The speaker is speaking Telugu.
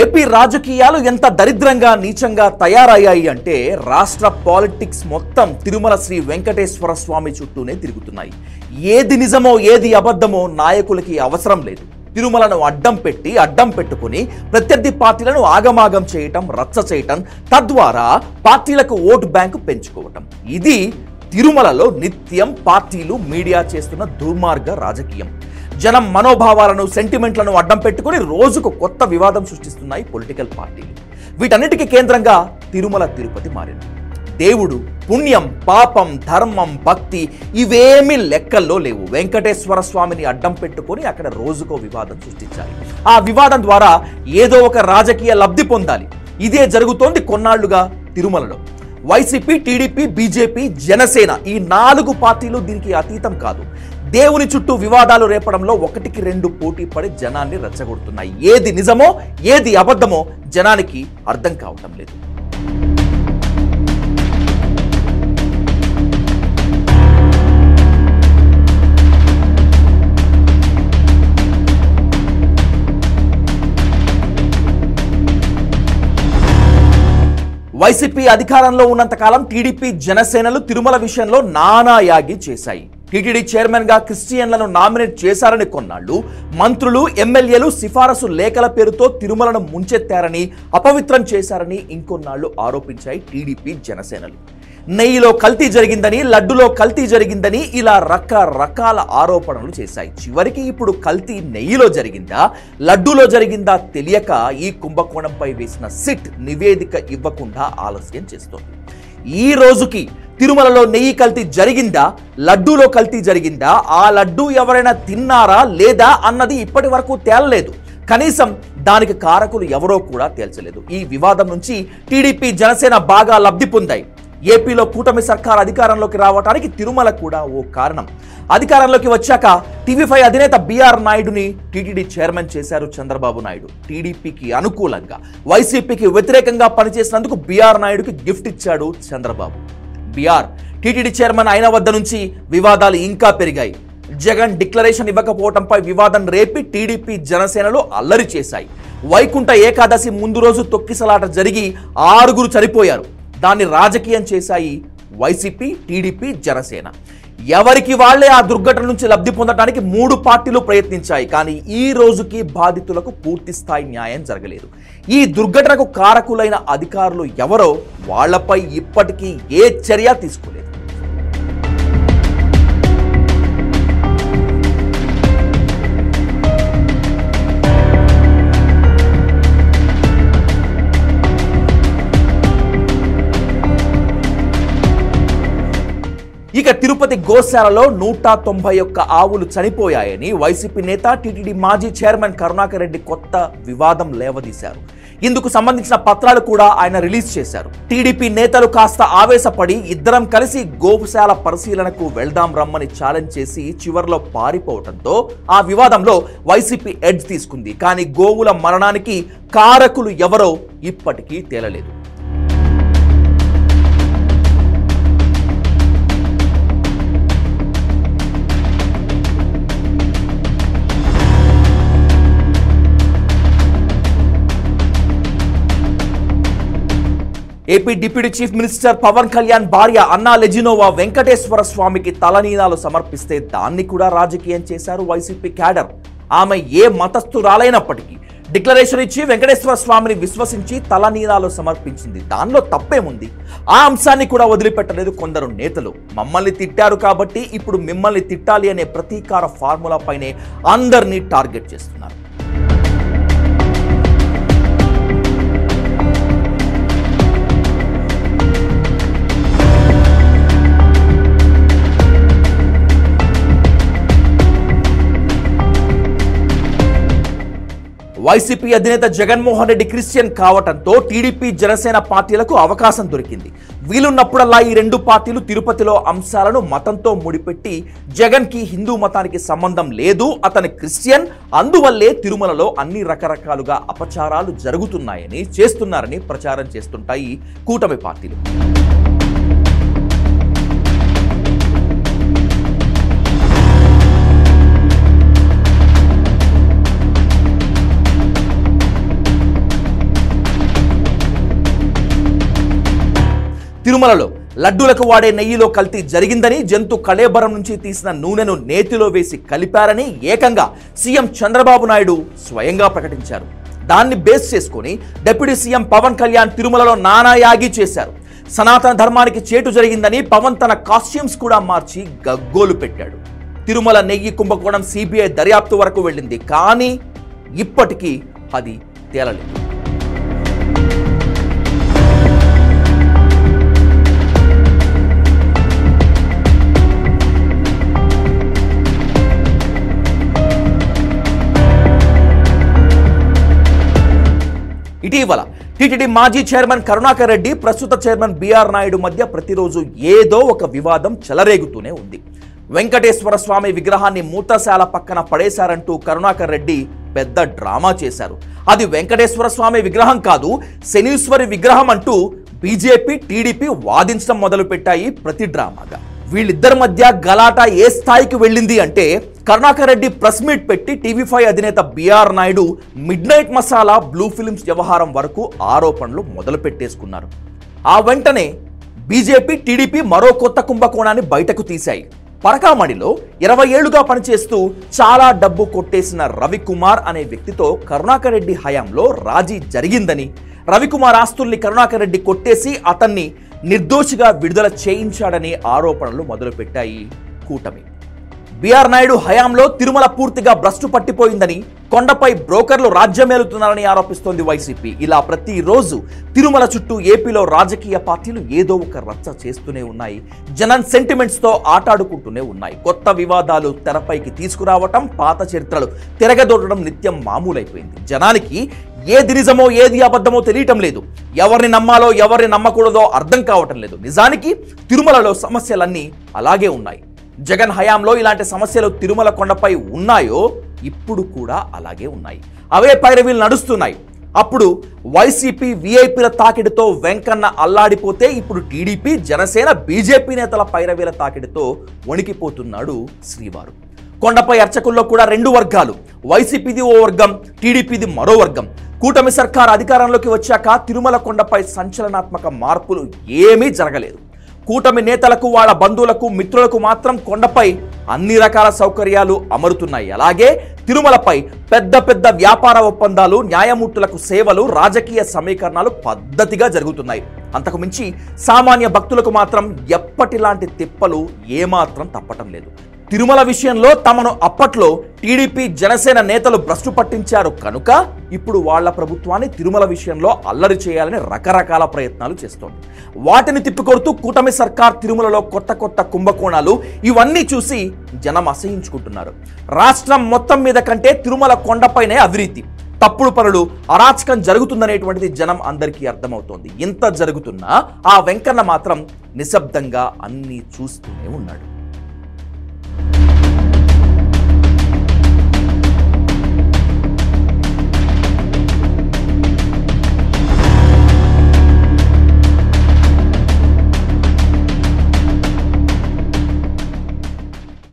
ఏపీ రాజకీయాలు ఎంత దరిద్రంగా నీచంగా తయారయ్యాయి అంటే రాష్ట్ర పాలిటిక్స్ మొత్తం తిరుమల శ్రీ వెంకటేశ్వర స్వామి చుట్టూనే తిరుగుతున్నాయి. ఏది నిజమో ఏది అబద్ధమో నాయకులకి అవసరం లేదు. తిరుమలను అడ్డం పెట్టుకుని ప్రత్యర్థి పార్టీలను ఆగమాగం చేయటం, రచ్చ చేయటం, తద్వారా పార్టీలకు ఓటు బ్యాంకు పెంచుకోవటం. ఇది తిరుమలలో నిత్యం పార్టీలు మీడియా చేస్తున్న దుర్మార్గ రాజకీయం. జనం మనోభావాలను, సెంటిమెంట్లను అడ్డం పెట్టుకుని రోజుకు కొత్త వివాదం సృష్టిస్తున్నాయి పొలిటికల్ పార్టీలు. వీటన్నిటికీ కేంద్రంగా తిరుమల తిరుపతి మారింది. దేవుడు, పుణ్యం, పాపం, ధర్మం, భక్తి ఇవేమీ లెక్కల్లో లేవు. వెంకటేశ్వర స్వామిని అడ్డం పెట్టుకొని అక్కడ రోజుకో వివాదం సృష్టించాలి. ఆ వివాదం ద్వారా ఏదో ఒక రాజకీయ లబ్ధి పొందాలి. ఇదే జరుగుతోంది కొన్నాళ్లుగా తిరుమలలో. వైసీపీ, టీడీపీ, బీజేపీ, జనసేన ఈ 4 పార్టీలు దీనికి అతీతం కాదు. దేవుని చుట్టూ వివాదాలు రేపడంలో 1కి 2 పోటీ పడి జనాన్ని రెచ్చగొడుతున్నాయి. ఏది నిజమో ఏది అబద్ధమో జనానికి అర్థం కావటం లేదు. వైసీపీ అధికారంలో ఉన్నంతకాలం టీడీపీ, జనసేనలు తిరుమల విషయంలో నానా యాగి చేశాయి. టీటీడీ చైర్మన్ గా క్రిస్టియన్లను నామినేట్ చేశారని కొన్నాళ్లు, మంత్రులు, ఎమ్మెల్యేలు సిఫారసు లేఖల పేరుతో తిరుమలను ముంచెత్తారని, అపవిత్రం చేశారని ఇంకొన్నాళ్లు ఆరోపించాయి టీడీపీ, జనసేనలు. నెయ్యిలో కల్తీ జరిగిందని, లడ్డులో కల్తీ జరిగిందని ఇలా రకరకాల ఆరోపణలు చేశాయి. చివరికి ఇప్పుడు కల్తీ నెయ్యిలో జరిగిందా, లడ్డులో జరిగిందా తెలియక ఈ కుంభకోణంపై వేసిన సిట్ నివేదిక ఇవ్వకుండా ఆలస్యం చేస్తోంది. ఈ రోజుకి తిరుమలలో నెయ్యి కల్తీ జరిగిందా, లడ్డూలో కల్తీ జరిగిందా, ఆ లడ్డూ ఎవరైనా తిన్నారా లేదా అన్నది ఇప్పటి వరకు తేలలేదు. కనీసం దానికి కారకులు ఎవరో కూడా తేల్చలేదు. ఈ వివాదం నుంచి టీడీపీ, జనసేన బాగా లబ్ధి పొందాయి. ఏపీలో కూటమి సర్కార్ అధికారంలోకి రావడానికి తిరుమల కూడా ఓ కారణం. అధికారంలోకి వచ్చాక టీవీ5 అధినేత బిఆర్ నాయుడుని టీటీడీ చైర్మన్ చేశారు చంద్రబాబు నాయుడు. టీడీపీకి అనుకూలంగా, వైసీపీకి వ్యతిరేకంగా పనిచేసినందుకు బిఆర్ నాయుడుకి గిఫ్ట్ ఇచ్చాడు చంద్రబాబు. బిఆర్ టీటీడీ చైర్మన్ అయిన వద్ద నుంచి వివాదాలు ఇంకా పెరిగాయి. జగన్ డిక్లరేషన్ ఇవ్వకపోవడంపై వివాదం రేపి టీడీపీ, జనసేనలు అల్లరి చేశాయి. వైకుంఠ ఏకాదశి ముందు రోజు తొక్కిసలాట జరిగి 6 చనిపోయారు. దాన్ని రాజకీయం చేశాయి వైసీపీ, టీడీపీ, జనసేన. ఎవరికి వాళ్లే ఆ దుర్ఘటన నుంచి లబ్ధి పొందడానికి 3 పార్టీలు ప్రయత్నించాయి. కానీ ఈ రోజుకి బాధితులకు పూర్తి స్థాయి న్యాయం జరగలేదు. ఈ దుర్ఘటనకు కారకులైన అధికారులు ఎవరో వాళ్లపై ఇప్పటికీ ఏ చర్య తీసుకోలేదు. ఇక తిరుపతి గోశాలలో 191 ఆవులు చనిపోయాయని వైసీపీ నేత, టీటీడీ మాజీ చైర్మన్ కరుణాకర్ రెడ్డి కొత్త వివాదం లేవదీశారు. ఇందుకు సంబంధించిన పత్రాలు కూడా ఆయన రిలీజ్ చేశారు. టీడీపీ నేతలు కాస్త ఆవేశపడి ఇద్దరం కలిసి గోశాల పరిశీలనకు వెళ్దాం రమ్మని ఛాలెంజ్ చేసి చివర్లో పారిపోవడంతో ఆ వివాదంలో వైసీపీ ఎడ్జ్ తీసుకుంది. కానీ గోవుల మరణానికి కారకులు ఎవరో ఇప్పటికీ తేలలేదు. AP deputy chief minister Pawan Kalyan భార్య అన్నా లెజినోవా వెంకటేశ్వర స్వామికి తలనీలాలు సమర్పిస్తే దాన్ని కూడా రాజకీయం చేశారు వైసీపీ క్యాడర్. ఆమె ఏ మతస్థురాలైనప్పటికీ డిక్లరేషన్ ఇచ్చి వెంకటేశ్వర స్వామిని విశ్వసించి తలనీలాలు సమర్పించింది. దానిలో తప్పేముంది? ఆ అంశాన్ని కూడా వదిలిపెట్టలేదు కొందరు నేతలు. మమ్మల్ని తిట్టారు కాబట్టి ఇప్పుడు మిమ్మల్ని తిట్టాలి అనే ప్రతీకార ఫార్ములా పైనే అందరినీ టార్గెట్ చేస్తున్నారు. వైసీపీ అధినేత జగన్మోహన్ రెడ్డి క్రిస్టియన్ కావటంతో టీడీపీ, జనసేన పార్టీలకు అవకాశం దొరికింది. వీలున్నప్పుడల్లా ఈ 2 పార్టీలు తిరుపతిలో అంశాలను మతంతో ముడిపెట్టి జగన్కి హిందూ మతానికి సంబంధం లేదు, అతని క్రిస్టియన్, అందువల్లే తిరుమలలో అన్ని రకరకాలుగా అపచారాలు చేస్తున్నారని ప్రచారం చేస్తుంటాయి కూటమి పార్టీలు. తిరుమలలో లడ్డూలకు వాడే నెయ్యిలో కల్తీ జరిగిందని, జంతు కళేబరం నుంచి తీసిన నూనెను నేతిలో వేసి కలిపారని ఏకంగా సీఎం చంద్రబాబు నాయుడు స్వయంగా ప్రకటించారు. దాన్ని బేస్ చేసుకుని డిప్యూటీ సీఎం పవన్ కళ్యాణ్ తిరుమలలో నానాయాగి చేశారు. సనాతన ధర్మానికి చేటు జరిగిందని పవన్ తన కాస్ట్యూమ్స్ కూడా మార్చి గగ్గోలు పెట్టాడు. తిరుమల నెయ్యి కుంభకోణం సిబిఐ దర్యాప్తు వరకు వెళ్ళింది, కానీ ఇప్పటికీ అది తేలలేదు. ఇటీవల టీటీడీ మాజీ చైర్మన్ కరుణాకర్ రెడ్డి, ప్రస్తుత చైర్మన్ బిఆర్ నాయుడు మధ్య ప్రతిరోజు ఏదో ఒక వివాదం చెలరేగుతూనే ఉంది. వెంకటేశ్వర స్వామి విగ్రహాన్ని మూత్రశాల పక్కన పడేశారంటూ కరుణాకర్ రెడ్డి పెద్ద డ్రామా చేశారు. అది వెంకటేశ్వర స్వామి విగ్రహం కాదు, శనీశ్వరి విగ్రహం అంటూ బీజేపీ, టీడీపీ వాదించడం మొదలుపెట్టాయి ప్రతి డ్రామాగా. వీళ్ళిద్దరి మధ్య గలాటా ఏ స్థాయికి వెళ్ళింది అంటే, కరుణాకర్ రెడ్డి ప్రెస్ మీట్ పెట్టి టీవీ5 అధినేత BR Naidu midnight masala, blue films వ్యవహారం వరకు ఆరోపణలు మొదలు పెట్టేసుకున్నారు. ఆ వెంటనే బీజేపీ, టీడీపీ మరో కొత్త కుంభకోణాన్ని బయటకు తీశాయి. పరకామణిలో 20 ఏళ్లుగా పనిచేస్తూ చాలా డబ్బు కొట్టేసిన రవికుమార్ అనే వ్యక్తితో కరుణాకర్ రెడ్డి హయాంలో రాజీ జరిగిందని, రవికుమార్ ఆస్తుల్ని కరుణాకర్ రెడ్డి కొట్టేసి అతన్ని నిర్దోషిగా విడుదల చేయించాడని ఆరోపణలు మొదలుపెట్టాయి కూటమి. బిఆర్ నాయుడు హయాంలో తిరుమల పూర్తిగా భ్రష్టు పట్టిపోయిందని, కొండపై బ్రోకర్లు రాజ్యమేలుతున్నారని ఆరోపిస్తోంది వైసీపీ. ఇలా ప్రతిరోజు తిరుమల చుట్టూ ఏపీలో రాజకీయ పార్టీలు ఏదో ఒక రచ్చ చేస్తూనే ఉన్నాయి. జనం సెంటిమెంట్స్తో ఆటాడుకుంటూనే ఉన్నాయి. కొత్త వివాదాలు తెరపైకి తీసుకురావటం, పాత చరిత్రలు తిరగదొడడం నిత్యం మామూలైపోయింది. జనానికి ఏది నిజమో ఏది అబద్ధమో తెలియటం లేదు. ఎవరిని నమ్మాలో ఎవరిని నమ్మకూడదో అర్థం కావటం లేదు. నిజానికి తిరుమలలో సమస్యలన్నీ అలాగే ఉన్నాయి. జగన్ హయాంలో ఇలాంటి సమస్యలు తిరుమల కొండపై ఉన్నాయో ఇప్పుడు కూడా అలాగే ఉన్నాయి. అవే పైరవీలు నడుస్తున్నాయి. అప్పుడు వైసీపీ వీఐపీల తాకిడితో వెంకన్న అల్లాడిపోతే, ఇప్పుడు టీడీపీ, జనసేన, బీజేపీ నేతల పైరవీల తాకిడితో వణికిపోతున్నాడు శ్రీవారు. కొండపై అర్చకుల్లో కూడా రెండు వర్గాలు, వైసీపీది ఓ వర్గం, టీడీపీది మరో వర్గం. కూటమి సర్కార్ అధికారంలోకి వచ్చాక తిరుమల కొండపై సంచలనాత్మక మార్పులు ఏమీ జరగలేదు. కూటమి నేతలకు, వాళ్ళ బంధువులకు, మిత్రులకు మాత్రం కొండపై అన్ని రకాల సౌకర్యాలు అమరుతున్నాయి. అలాగే తిరుమలపై పెద్ద పెద్ద వ్యాపార ఒప్పందాలు, న్యాయమూర్తులకు సేవలు, రాజకీయ సమీకరణాలు పద్ధతిగా జరుగుతున్నాయి. అంతకు మించి సామాన్య భక్తులకు మాత్రం ఎప్పటిలాంటి తిప్పలు ఏమాత్రం తప్పటం లేదు. తిరుమల విషయంలో తమను అప్పట్లో టీడీపీ, జనసేన నేతలు భ్రష్టు పట్టించారు కనుక ఇప్పుడు వాళ్ల ప్రభుత్వాన్ని తిరుమల విషయంలో అల్లరి చేయాలని రకరకాల ప్రయత్నాలు చేస్తోంది. వాటిని తిప్పికొడుతూ కూటమి సర్కార్ తిరుమలలో కొత్త కొత్త కుంభకోణాలు, ఇవన్నీ చూసి జనం అసహించుకుంటున్నారు. రాష్ట్రం మొత్తం మీద కంటే తిరుమల కొండపైనే అవినీతి, తప్పుడు పనులు, అరాచకం జరుగుతుందనేటువంటిది జనం అందరికీ అర్థమవుతోంది. ఇంత జరుగుతున్నా ఆ వెంకన్న మాత్రం నిశ్శబ్దంగా అన్నీ చూస్తూనే ఉన్నాడు.